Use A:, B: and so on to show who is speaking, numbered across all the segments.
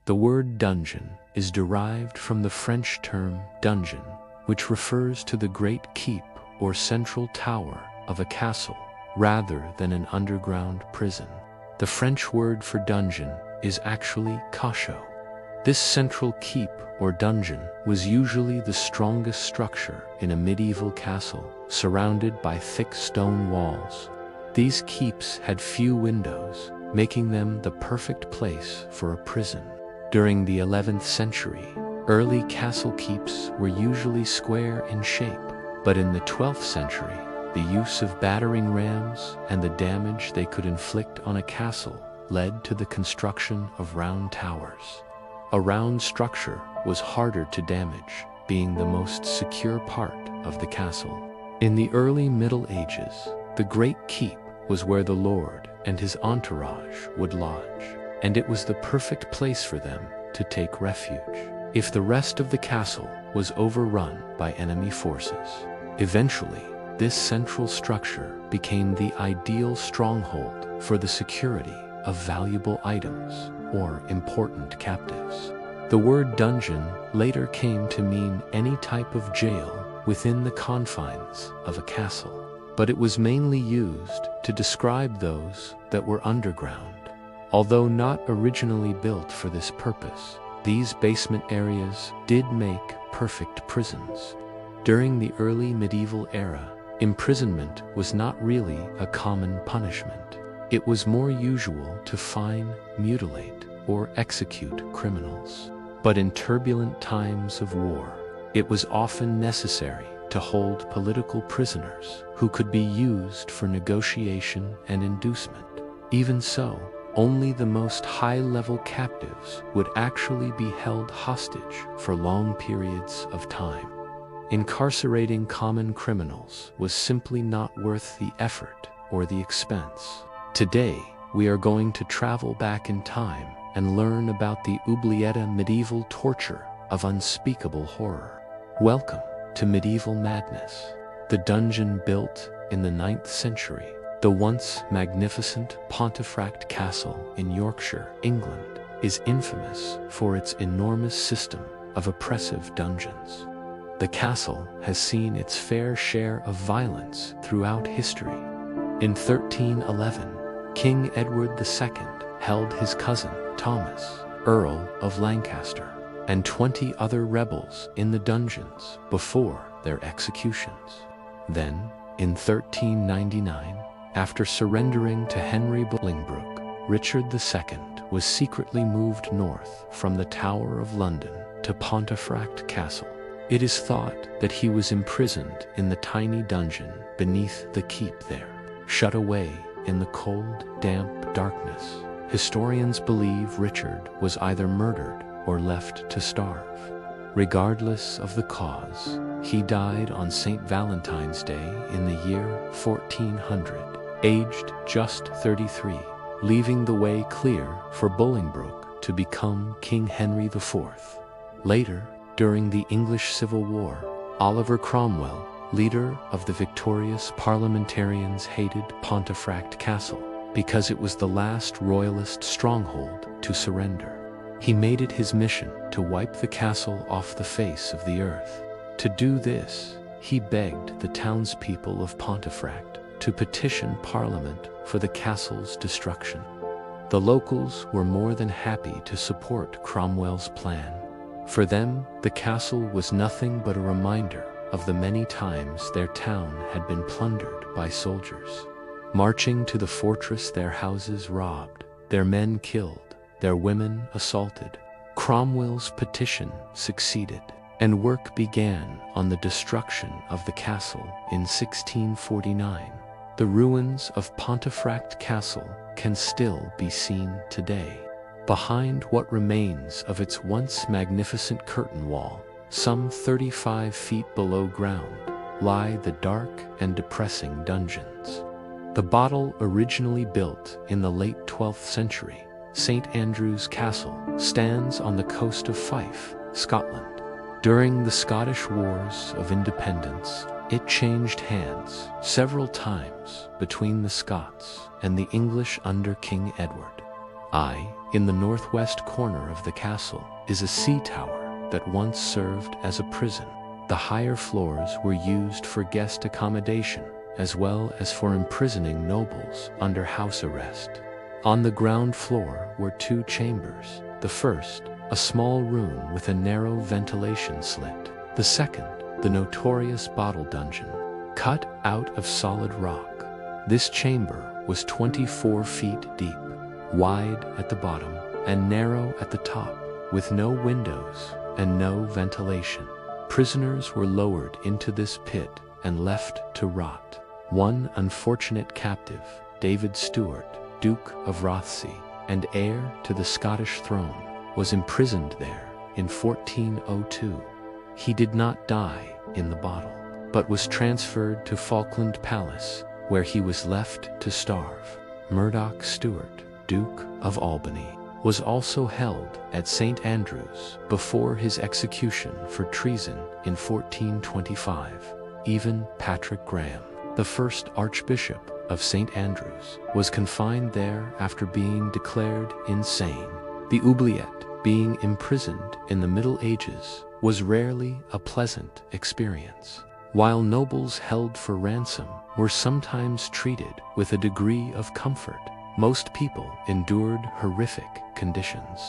A: The word dungeon is derived from the French term donjon, which refers to the great keep or central tower of a castle, rather than an underground prison. The French word for dungeon is actually cachot. This central keep or dungeon was usually the strongest structure in a medieval castle, surrounded by thick stone walls. These keeps had few windows, making them the perfect place for a prison. During the 11th century, early castle keeps were usually square in shape, but in the 12th century, the use of battering rams and the damage they could inflict on a castle led to the construction of round towers. A round structure was harder to damage, being the most secure part of the castle. In the early Middle Ages, the Great Keep was where the lord and his entourage would lodge, and it was the perfect place for them to take refuge if the rest of the castle was overrun by enemy forces. Eventually, this central structure became the ideal stronghold for the security of valuable items or important captives. The word dungeon later came to mean any type of jail within the confines of a castle, but it was mainly used to describe those that were underground. Although not originally built for this purpose, these basement areas did make perfect prisons. During the early medieval era, imprisonment was not really a common punishment. It was more usual to fine, mutilate, or execute criminals. But in turbulent times of war, it was often necessary to hold political prisoners who could be used for negotiation and inducement. Even so, only the most high-level captives would actually be held hostage for long periods of time. Incarcerating common criminals was simply not worth the effort or the expense. Today, we are going to travel back in time and learn about the Oubliette medieval torture of unspeakable horror. Welcome to Medieval Madness. The dungeon built in the 9th century, the once magnificent Pontefract Castle in Yorkshire, England, is infamous for its enormous system of oppressive dungeons. The castle has seen its fair share of violence throughout history. In 1311, King Edward II held his cousin Thomas, Earl of Lancaster, and 20 other rebels in the dungeons before their executions. Then, in 1399, after surrendering to Henry Bolingbroke, Richard II was secretly moved north from the Tower of London to Pontefract Castle. It is thought that he was imprisoned in the tiny dungeon beneath the keep there, shut away in the cold, damp darkness. Historians believe Richard was either murdered or left to starve. Regardless of the cause, he died on St. Valentine's Day in the year 1400, aged just 33, leaving the way clear for Bolingbroke to become King Henry IV. Later, during the English Civil War, Oliver Cromwell, leader of the victorious parliamentarians, hated Pontefract Castle because it was the last royalist stronghold to surrender. He made it his mission to wipe the castle off the face of the earth. To do this, he begged the townspeople of Pontefract to petition Parliament for the castle's destruction. The locals were more than happy to support Cromwell's plan. For them, the castle was nothing but a reminder of the many times their town had been plundered by soldiers. Marching to the fortress, their houses robbed, their men killed, their women assaulted, Cromwell's petition succeeded, and work began on the destruction of the castle in 1649. The ruins of Pontefract Castle can still be seen today. Behind what remains of its once magnificent curtain wall, some 35 feet below ground, lie the dark and depressing dungeons. The bottle, originally built in the late 12th century, St. Andrew's Castle, stands on the coast of Fife, Scotland. During the Scottish Wars of Independence, it changed hands several times between the Scots and the English under King Edward. In the northwest corner of the castle is a sea tower that once served as a prison. The higher floors were used for guest accommodation, as well as for imprisoning nobles under house arrest. On the ground floor were two chambers. The first, a small room with a narrow ventilation slit. The second, the notorious bottle dungeon, cut out of solid rock. This chamber was 24 feet deep, wide at the bottom and narrow at the top, with no windows and no ventilation. Prisoners were lowered into this pit and left to rot. One unfortunate captive, David Stuart, Duke of Rothesay and heir to the Scottish throne, was imprisoned there in 1402. He did not die in the bottle, but was transferred to Falkland Palace, where he was left to starve. Murdoch Stuart, Duke of Albany, was also held at St. Andrews before his execution for treason in 1425. Even Patrick Graham, the first Archbishop of St. Andrews, was confined there after being declared insane. The Oubliette, being imprisoned in the Middle Ages, was rarely a pleasant experience. While nobles held for ransom were sometimes treated with a degree of comfort, most people endured horrific conditions.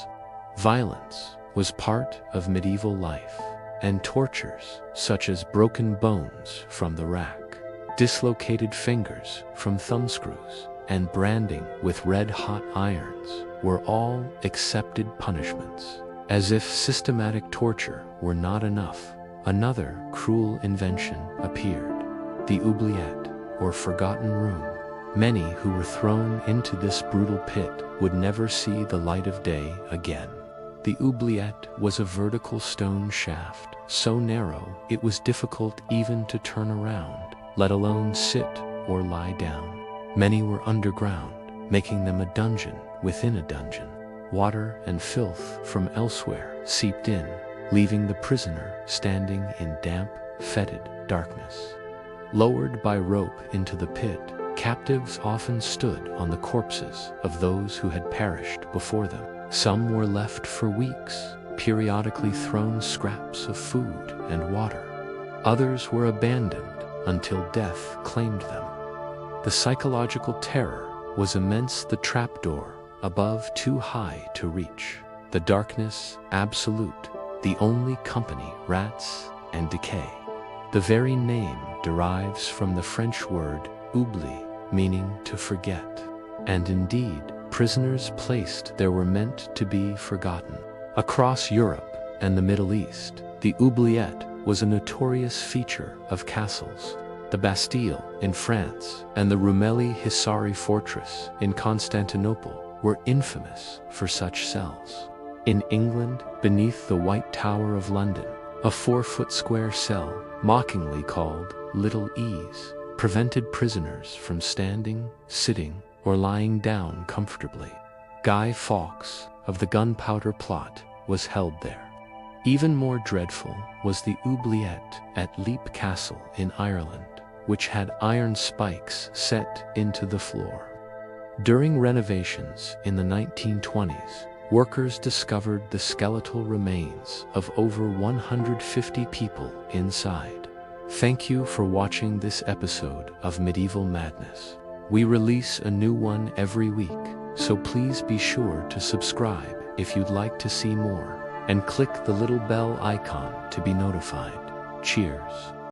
A: Violence was part of medieval life, and tortures such as broken bones from the rack, dislocated fingers from thumbscrews, and branding with red-hot irons were all accepted punishments. As if systematic torture were not enough, another cruel invention appeared: the oubliette, or forgotten room. Many who were thrown into this brutal pit would never see the light of day again. The oubliette was a vertical stone shaft, so narrow it was difficult even to turn around, let alone sit or lie down. Many were underground, making them a dungeon within a dungeon. Water and filth from elsewhere seeped in, leaving the prisoner standing in damp, fetid darkness. Lowered by rope into the pit, captives often stood on the corpses of those who had perished before them. Some were left for weeks, periodically thrown scraps of food and water. Others were abandoned until death claimed them. The psychological terror was immense. The trapdoor above too high to reach. The darkness absolute, the only company rats and decay. The very name derives from the French word oubli, meaning to forget. And indeed, prisoners placed there were meant to be forgotten. Across Europe and the Middle East, the oubliette was a notorious feature of castles. The Bastille in France and the Rumeli Hisari fortress in Constantinople were infamous for such cells. In England, beneath the White Tower of London, a 4-foot square cell, mockingly called Little Ease, prevented prisoners from standing, sitting, or lying down comfortably. Guy Fawkes of the Gunpowder Plot was held there. Even more dreadful was the oubliette at Leap Castle in Ireland, which had iron spikes set into the floor. During renovations in the 1920s, workers discovered the skeletal remains of over 150 people inside. Thank you for watching this episode of Medieval Madness. We release a new one every week, so please be sure to subscribe if you'd like to see more, and click the little bell icon to be notified. Cheers.